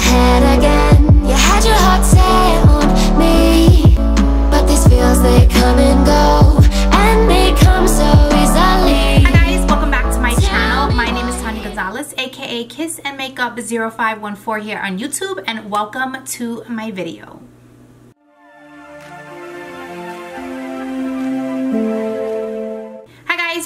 head again. You had your heart set on me, but these feels, they come and go, and they come so easily. Hi guys, welcome back to my channel. My name is Gonzalez, aka Kiss and Makeup 0514 here on YouTube, and welcome to my video.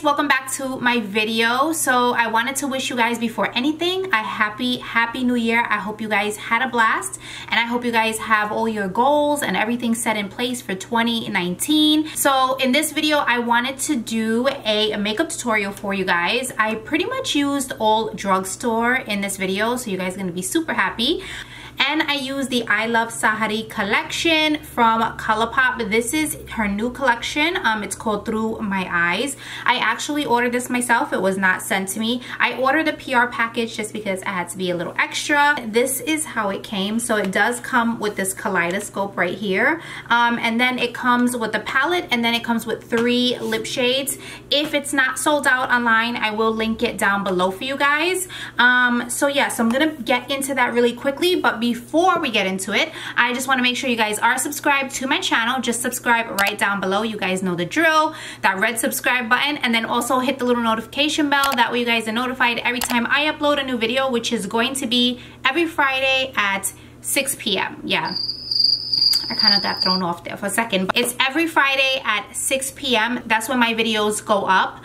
Welcome back to my video. So I wanted to wish you guys before anything a happy new year. I hope you guys had a blast, and I hope you guys have all your goals and everything set in place for 2019. So in this video I wanted to do a makeup tutorial for you guys. I pretty much used all drugstore in this video, so you guys are going to be super happy. And I used the Iluvsarahii collection from Colourpop. This is her new collection. It's called Through My Eyes. I actually ordered this myself. It was not sent to me. I ordered the PR package just because I had to be a little extra. This is how it came. So it does come with this kaleidoscope right here. And then it comes with the palette, and then it comes with 3 lip shades. If it's not sold out online, I will link it down below for you guys. So yeah, so I'm gonna get into that really quickly, but before we get into it, I just want to make sure you guys are subscribed to my channel. Just subscribe right down below. You guys know the drill. That red subscribe button, and then also hit the little notification bell. That way you guys are notified every time I upload a new video, which is going to be every Friday at 6 p.m. Yeah, I kind of got thrown off there for a second, but it's every Friday at 6 p.m. That's when my videos go up.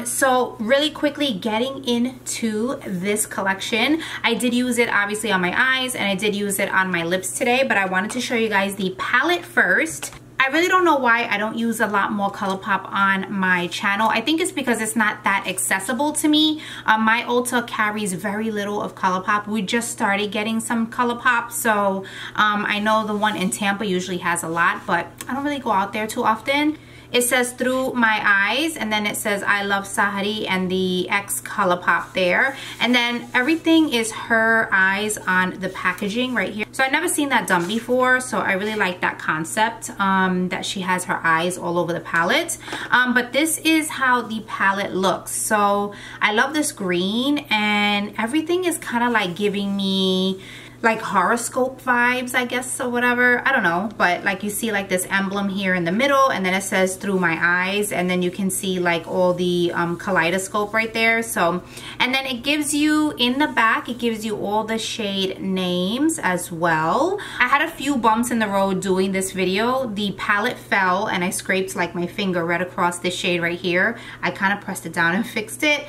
So really quickly getting into this collection, I did use it obviously on my eyes, and I did use it on my lips today, but I wanted to show you guys the palette first. I really don't know why I don't use a lot more Colourpop on my channel. I think it's because it's not that accessible to me. My Ulta carries very little of Colourpop. We just started getting some Colourpop, so I know the one in Tampa usually has a lot, but I don't really go out there too often. It says Through My Eyes, and then it says Iluvsarahii and the X Colourpop there. And then everything is her eyes on the packaging right here. So I've never seen that done before, so I really like that concept, that she has her eyes all over the palette. But this is how the palette looks. So I love this green, and everything is kind of like giving me like horoscope vibes, I guess, or whatever. I don't know, but like you see like this emblem here in the middle, and then it says Through My Eyes, and then you can see like all the kaleidoscope right there. So, and then it gives you in the back, it gives you all the shade names as well. I had a few bumps in the road doing this video. The palette fell and I scraped like my finger right across this shade right here. I kind of pressed it down and fixed it.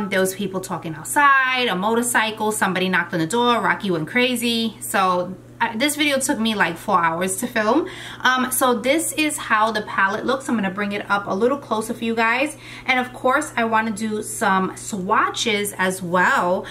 There was people talking outside, a motorcycle, somebody knocked on the door, Rocky went crazy. So this video took me like 4 hours to film. So this is how the palette looks. I'm going to bring it up a little closer for you guys. And of course I want to do some swatches as well,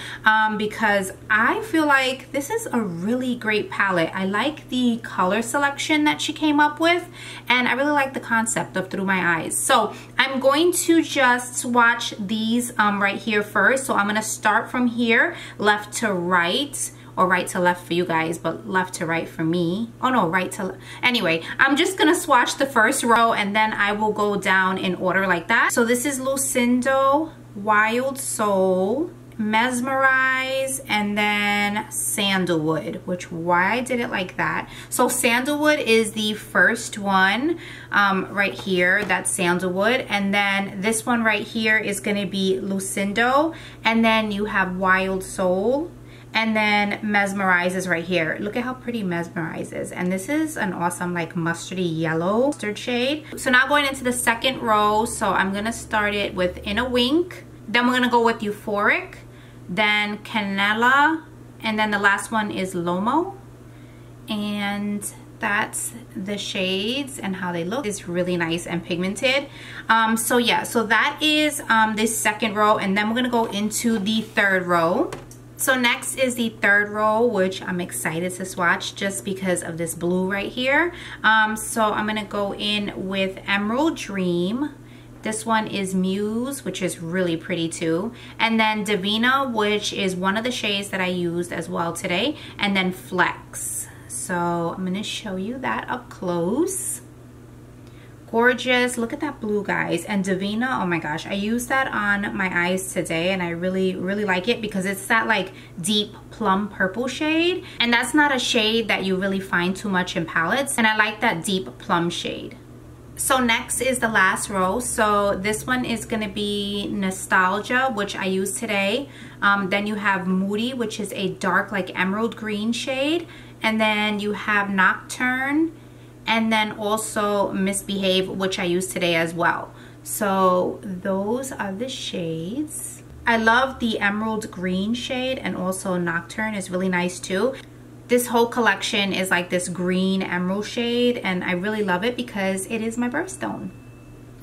because I feel like this is a really great palette. I like the color selection that she came up with, and I really like the concept of Through My Eyes. So I'm going to just swatch these right here first. So I'm going to start from here, left to right, or right to left for you guys, but left to right for me. Oh no, right to left. Anyway, I'm just gonna swatch the first row, and then I will go down in order like that. So this is Lucindo, Wild Soul, Mesmerize, and then Sandalwood, which why I did it like that. So Sandalwood is the first one right here. That's Sandalwood. And then this one right here is gonna be Lucindo, and then you have Wild Soul, and then Mesmerize is right here. Look at how pretty Mesmerize is. And this is an awesome like mustardy yellow mustard shade. So now going into the second row, so I'm gonna start it with In a Wink. Then we're gonna go with Euphoric, then Canela, and then the last one is Lomo. And that's the shades and how they look. It's really nice and pigmented. So yeah, so that is this second row, and then we're gonna go into the third row. So next is the third row, which I'm excited to swatch just because of this blue right here. So I'm gonna go in with Emerald Dream. This one is Muse, which is really pretty too. And then Divina, which is one of the shades that I used as well today. And then Flex. So I'm gonna show you that up close. Gorgeous. Look at that blue, guys. And Divina, oh my gosh, I used that on my eyes today and I really like it because it's that like deep plum purple shade, and that's not a shade that you really find too much in palettes, and I like that deep plum shade. So next is the last row. So this one is going to be Nostalgia, which I used today. Then you have Moody, which is a dark like emerald green shade, and then you have Nocturne, and then also Misbehave, which I used today as well. So those are the shades. I love the emerald green shade, and also Nocturne is really nice too. This whole collection is like this green emerald shade, and I really love it because it is my birthstone.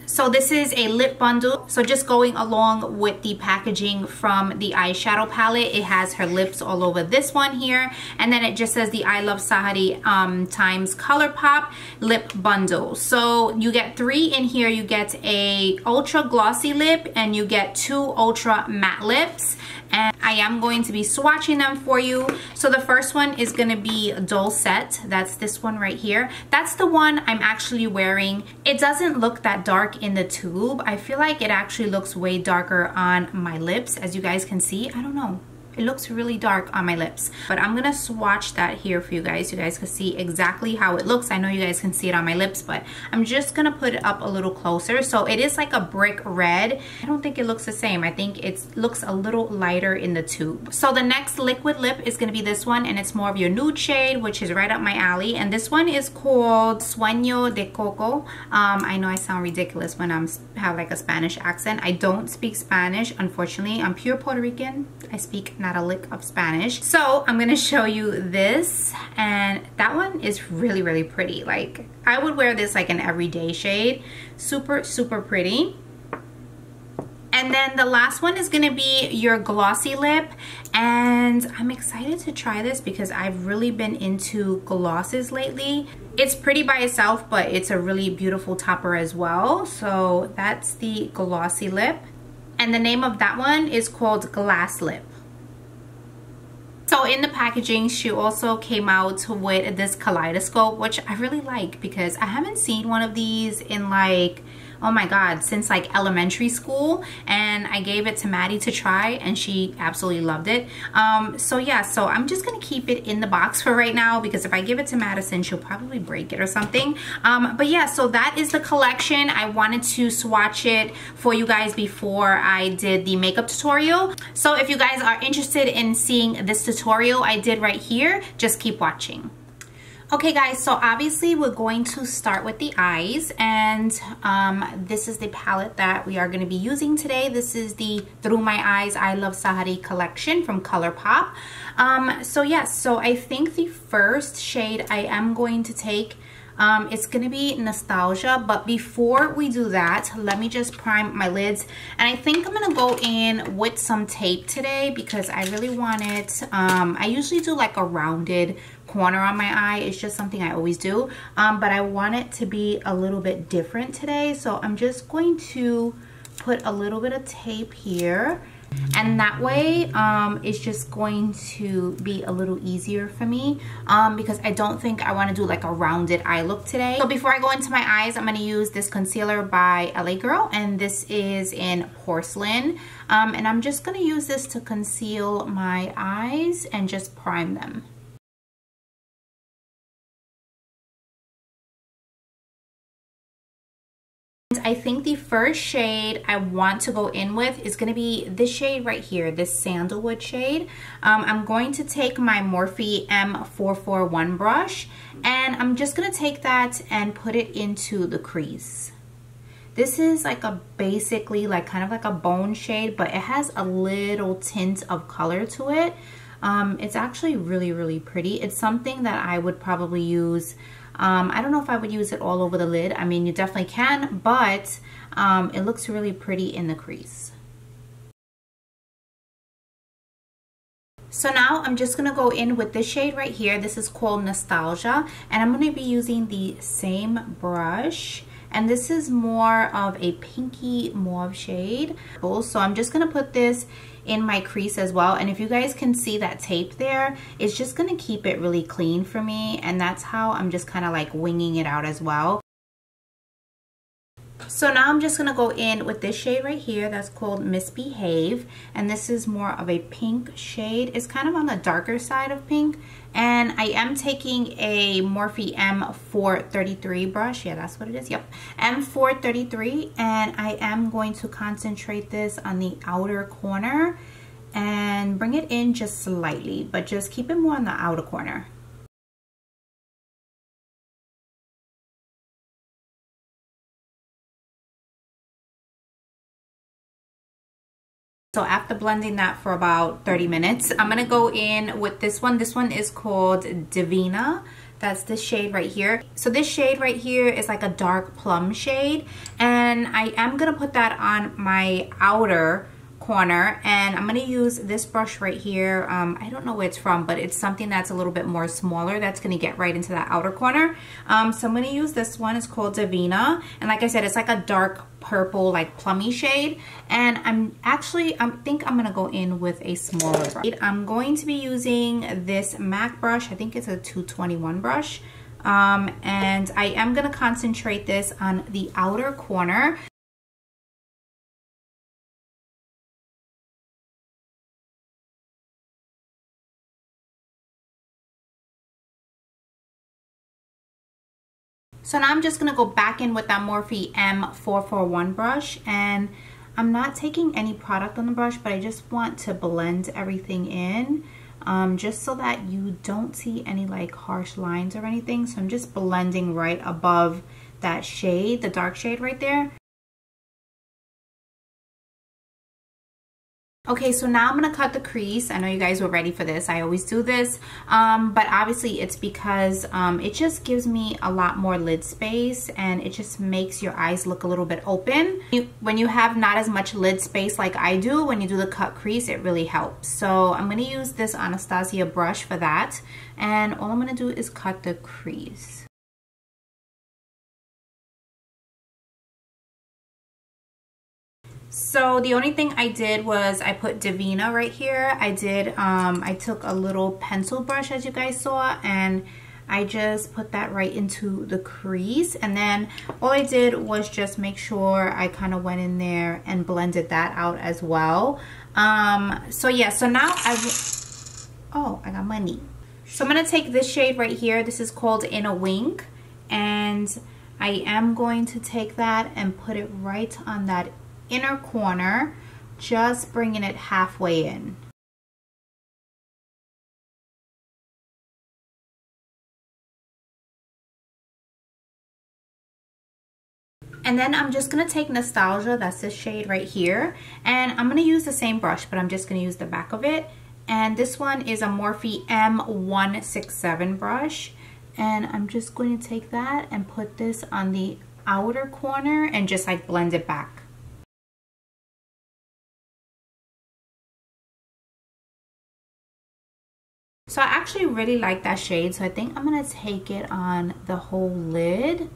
So this is a lip bundle. So just going along with the packaging from the eyeshadow palette, it has her lips all over this one here. And then it just says the Iluvsarahii times Colourpop lip bundle. So you get 3 in here. You get a ultra glossy lip and you get 2 ultra matte lips. And I am going to be swatching them for you. So the first one is going to be Dulcet. That's this one right here. That's the one I'm actually wearing. It doesn't look that dark in the tube. I feel like it actually looks way darker on my lips, as you guys can see. I don't know. It looks really dark on my lips, but I'm gonna swatch that here for you guys. You guys can see exactly how it looks. I know you guys can see it on my lips, but I'm just gonna put it up a little closer. So it is like a brick red. I don't think it looks the same. I think it looks a little lighter in the tube. So the next liquid lip is gonna be this one, and it's more of your nude shade, which is right up my alley. And this one is called Sueño de Coco. I know I sound ridiculous when I have like a Spanish accent. I don't speak Spanish, unfortunately. I'm pure Puerto Rican. I speak not a lick of Spanish. So I'm gonna show you this, and that one is really pretty. Like, I would wear this like an everyday shade. Super pretty. And then the last one is gonna be your glossy lip, and I'm excited to try this because I've really been into glosses lately. It's pretty by itself, but it's a really beautiful topper as well. So that's the glossy lip, and the name of that one is called Glass Lip. So in the packaging, she also came out with this kaleidoscope, which I really like because I haven't seen one of these in like, oh my god, since like elementary school, and I gave it to Maddie to try and she absolutely loved it. So yeah, so I'm just gonna keep it in the box for right now because if I give it to Madison, she'll probably break it or something. But yeah, so that is the collection. I wanted to swatch it for you guys before I did the makeup tutorial. So if you guys are interested in seeing this tutorial I did right here, just keep watching. Okay guys, so obviously we're going to start with the eyes, and this is the palette that we are going to be using today. This is the Through My Eyes Iluvsarahii collection from Colourpop. So yes, so I think the first shade I am going to take, it's going to be Nostalgia, but before we do that, let me just prime my lids. And I think I'm going to go in with some tape today because I really want it, I usually do like a rounded corner on my eye. It's just something I always do, but I want it to be a little bit different today. So I'm just going to put a little bit of tape here, and that way it's just going to be a little easier for me because I don't think I want to do like a rounded eye look today. So before I go into my eyes, I'm going to use this concealer by LA Girl, and this is in Porcelain, and I'm just going to use this to conceal my eyes and just prime them. I think the first shade I want to go in with is going to be this shade right here, this sandalwood shade. I'm going to take my Morphe M441 brush, and I'm just going to take that and put it into the crease. This is like a basically like kind of like a bone shade, but it has a little tint of color to it. It's actually really pretty. It's something that I would probably use. I don't know if I would use it all over the lid. I mean, you definitely can, but it looks really pretty in the crease. So now I'm just gonna go in with this shade right here. This is called Nostalgia, and I'm gonna be using the same brush. And this is more of a pinky mauve shade. So I'm just gonna put this in my crease as well. And if you guys can see that tape there, it's just gonna keep it really clean for me. And that's how I'm just kind of like winging it out as well. So now I'm just gonna go in with this shade right here that's called Misbehave, and this is more of a pink shade. It's kind of on the darker side of pink, and I am taking a Morphe M433 brush. Yeah, that's what it is. Yep, M433, and I am going to concentrate this on the outer corner and bring it in just slightly, but just keep it more on the outer corner. So after blending that for about 30 minutes, I'm gonna go in with this one. This one is called Divina. That's this shade right here. So this shade right here is like a dark plum shade, and I am gonna put that on my outer corner, and I'm gonna use this brush right here. I don't know where it's from, but it's something that's a little bit more smaller that's gonna get right into that outer corner. So I'm gonna use this one. It's called Divina, and like I said, it's like a dark purple, like plummy shade. And I think I'm gonna go in with a smaller brush. I'm going to be using this MAC brush. I think it's a 221 brush, and I am gonna concentrate this on the outer corner. So now I'm just gonna go back in with that Morphe M441 brush, and I'm not taking any product on the brush, but I just want to blend everything in, just so that you don't see any like harsh lines or anything. So I'm just blending right above that shade, the dark shade right there. Okay, so now I'm gonna cut the crease. I know you guys were ready for this. I always do this, but obviously it's because it just gives me a lot more lid space, and it just makes your eyes look a little bit open. When you have not as much lid space like I do, when you do the cut crease, it really helps. So I'm gonna use this Anastasia brush for that, and all I'm gonna do is cut the crease. So the only thing I did was I put Divina right here. I took a little pencil brush, as you guys saw, and I just put that right into the crease. And then all I did was just make sure I kind of went in there and blended that out as well. So yeah, so now oh, I got money. So I'm gonna take this shade right here. This is called In a Wink, and I am going to take that and put it right on that inner corner, just bringing it halfway in. And then I'm just gonna take Nostalgia, that's this shade right here, and I'm gonna use the same brush, but I'm just gonna use the back of it. And this one is a Morphe M167 brush, and I'm just going to take that and put this on the outer corner and just like blend it back. So I actually really like that shade, so I think I'm gonna take it on the whole lid.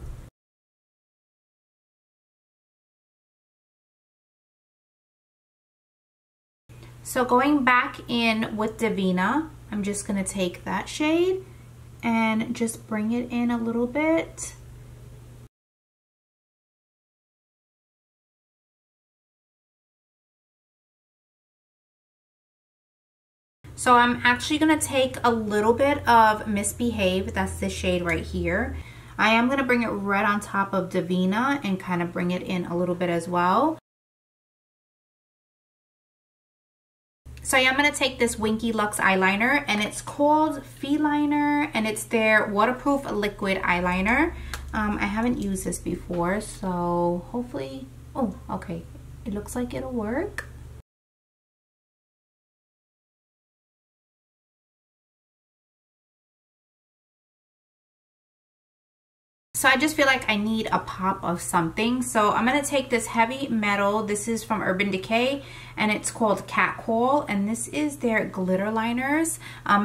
So going back in with Divina, I'm just gonna take that shade and just bring it in a little bit. So I'm actually gonna take a little bit of Misbehave, that's this shade right here. I am gonna bring it right on top of Divina and kind of bring it in a little bit as well. So I am gonna take this Winky Luxe eyeliner, and it's called Feliner, and it's their waterproof liquid eyeliner. I haven't used this before, so hopefully, oh, okay. It looks like it'll work. So I just feel like I need a pop of something. So I'm gonna take this heavy metal. This is from Urban Decay, and it's called Catcall, and this is their glitter liners.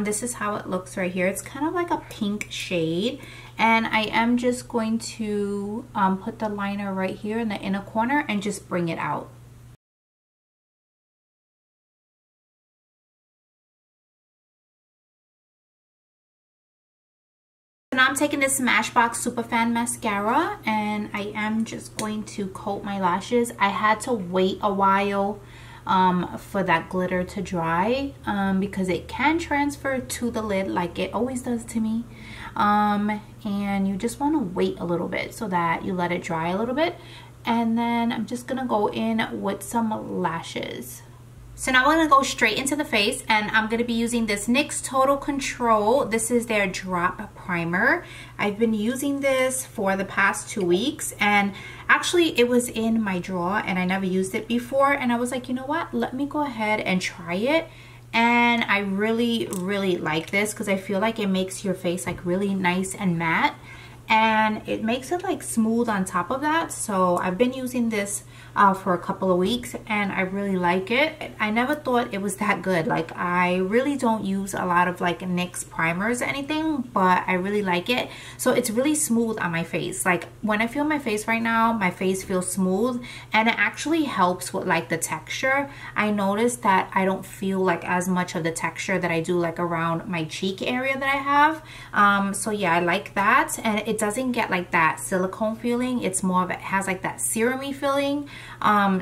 This is how it looks right here. It's kind of like a pink shade, and I am just going to put the liner right here in the inner corner and just bring it out. So now I'm taking this Smashbox Super Fan Mascara and I am just going to coat my lashes. I had to wait a while for that glitter to dry because it can transfer to the lid like it always does to me. And you just want to wait a little bit so that you let it dry a little bit. And then I'm just gonna go in with some lashes. So now we're gonna go straight into the face, and I'm gonna be using this NYX Total Control. This is their drop primer. I've been using this for the past 2 weeks, and actually it was in my drawer and I never used it before, and I was like, you know what, let me go ahead and try it. And I really like this because I feel like it makes your face like really nice and matte, and it makes it like smooth on top of that. So I've been using this for a couple of weeks and I really like it. I never thought it was that good. Like, I really don't use a lot of like NYX primers or anything, but I really like it. So it's really smooth on my face. Like, when I feel my face right now, my face feels smooth, and it actually helps with like the texture. I noticed that I don't feel like as much of the texture that I do like around my cheek area that I have. So yeah, I like that, and it doesn't get like that silicone feeling. It's more of, it has like that serum-y feeling.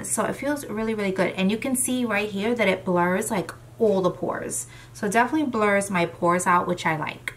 So it feels really good, and you can see right here that it blurs like all the pores. So it definitely blurs my pores out, which I like.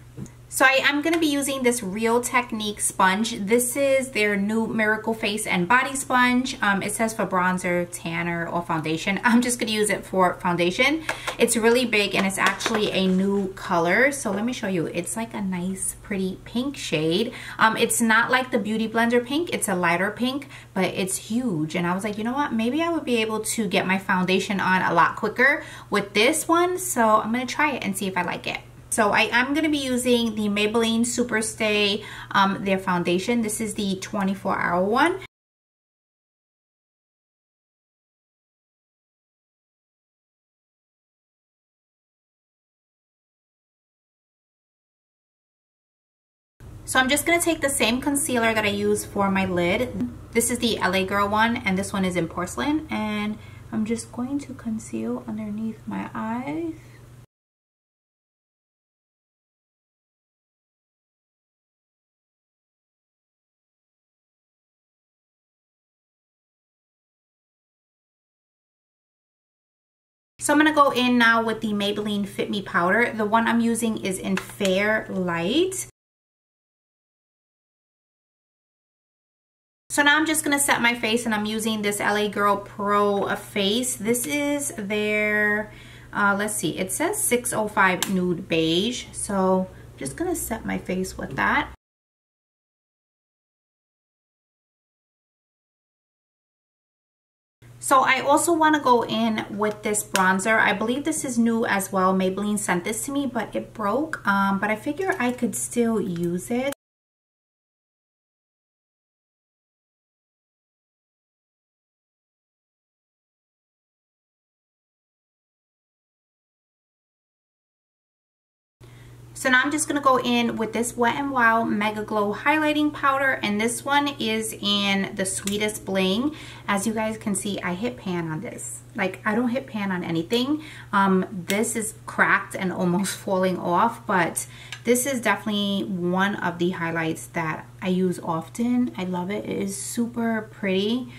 So I am going to be using this Real Technique sponge. This is their new Miracle Face and Body Sponge. It says for bronzer, tanner, or foundation. I'm just going to use it for foundation. It's really big and it's actually a new color. So let me show you. It's like a nice, pretty pink shade. It's not like the Beauty Blender pink. It's a lighter pink, but it's huge. And I was like, you know what? Maybe I would be able to get my foundation on a lot quicker with this one. So I'm going to try it and see if I like it. So I am going to be using the Maybelline Superstay, their foundation. This is the 24-hour one. So I'm just going to take the same concealer that I use for my lid. This is the LA Girl one, and this one is in porcelain. And I'm just going to conceal underneath my eyes. So I'm going to go in now with the Maybelline Fit Me powder. The one I'm using is in Fair Light. So now I'm just going to set my face, and I'm using this LA Girl Pro Face. This is their, let's see, it says 605 Nude Beige. So I'm just going to set my face with that. So I also want to go in with this bronzer. I believe this is new as well. Maybelline sent this to me, but it broke. But I figure I could still use it. So now I'm just going to go in with this Wet n Wild MegaGlo highlighting powder, and this one is in the Sweetest Bling. As you guys can see, I hit pan on this. Like, I don't hit pan on anything. This is cracked and almost falling off, but this is definitely one of the highlights that I use often. I love it. It is super pretty.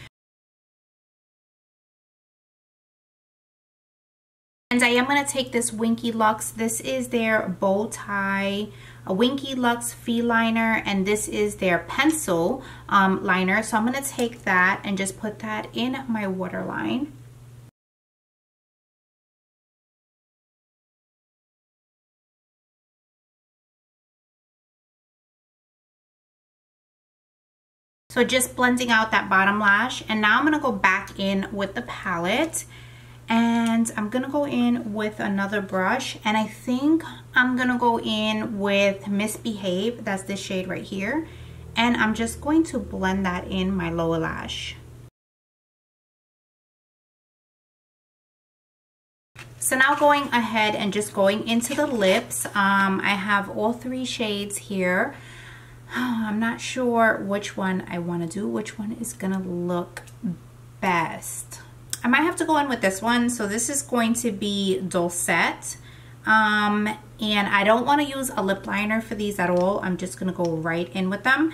And I am going to take this Winky Lux. This is their bow tie, a Winky Lux Feliner, and this is their pencil liner. So I'm going to take that and just put that in my waterline. So just blending out that bottom lash. And now I'm going to go back in with the palette. And I'm going to go in with another brush, and I think I'm going to go in with Misbehave. That's this shade right here. And I'm just going to blend that in my lower lash. So now going ahead and just going into the lips. I have all three shades here. I'm not sure which one I want to do, which one is going to look best. I might have to go in with this one. So this is going to be Dulcet. And and I don't want to use a lip liner for these at all. I'm just gonna go right in with them.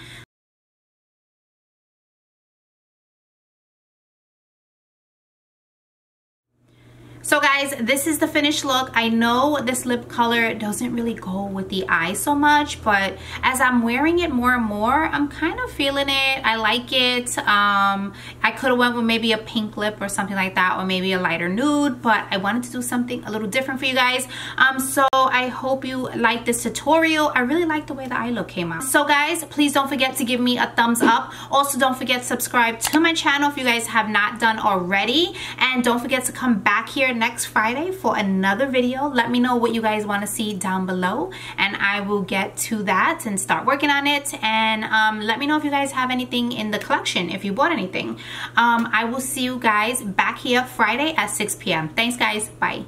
So guys, this is the finished look. I know this lip color doesn't really go with the eye so much, but as I'm wearing it more and more, I'm kind of feeling it. I like it. I could have went with maybe a pink lip or something like that, or maybe a lighter nude, but I wanted to do something a little different for you guys. So I hope you like this tutorial. I really like the way the eye look came out. So guys, please don't forget to give me a thumbs up. Also, don't forget to subscribe to my channel if you guys have not done already. And don't forget to come back here next Friday for another video. Let me know what you guys want to see down below, and I will get to that and start working on it. And let me know if you guys have anything in the collection, if you bought anything. I will see you guys back here Friday at 6 p.m. Thanks guys. Bye.